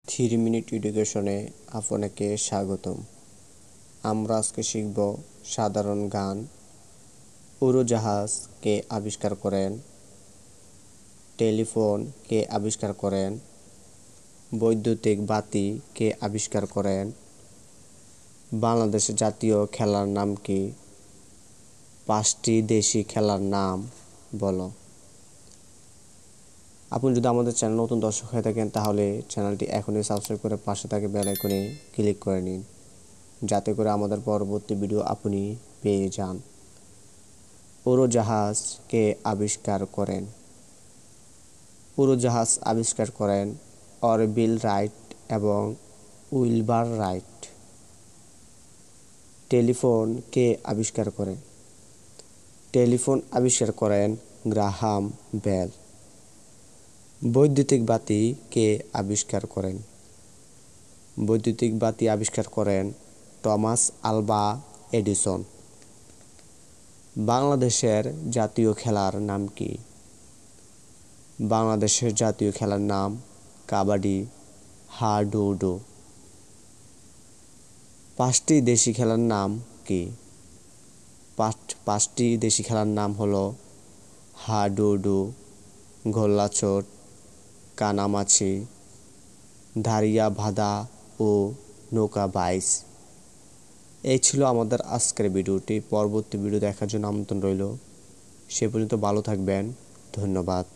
3 minute এডুকেশনে আপনাকে স্বাগতম। আমরা আজকে শিখব সাধারণ গান। উড়োজাহাজ কে আবিষ্কার করেন? টেলিফোন কে আবিষ্কার করেন? বৈদ্যুতিক বাতি কে আবিষ্কার করেন? বাংলাদেশের জাতীয় খেলার নাম কি? 5টি দেশি খেলার নাম বলো। আপনি যদি আমাদের চ্যানেল নতুন দর্শক হয়ে থাকেন তাহলে চ্যানেলটি এখনই সাবস্ক্রাইব করে পাশে থাকা বেল আইকনে ক্লিক করে নিন, যাতে করে আমাদের পরবর্তী ভিডিও আপনি পেয়ে যান। উড়োজাহাজ কে আবিষ্কার করেন? উড়োজাহাজ আবিষ্কার করেন অরভিল রাইট এবং উইলবার রাইট। টেলিফোন কে আবিষ্কার করেন? টেলিফোন আবিষ্কার করেন গ্রাহাম বেল। বৈদ্যুতিক বাতি কে আবিষ্কার করেন? বৈদ্যুতিক বাতি আবিষ্কার করেন টমাস আলভা এডিসন। বাংলাদেশের জাতীয় খেলার নাম কি? বাংলাদেশের জাতীয় খেলার নাম কাবাডি, হাডুডু। 5টি দেশি খেলার নাম কি? 5টি দেশি খেলার নাম হলো হাডুডু, গোল্লাছুট, কানামাছি, দাড়িয়া বাঁধা ও নৌকা বাইচ। এই ছিল আমাদের আজকের ভিডিওটি। পরবর্তী ভিডিও দেখার জন্য আমন্ত্রণ রইল। সে পর্যন্ত ভালো থাকবেন। ধন্যবাদ।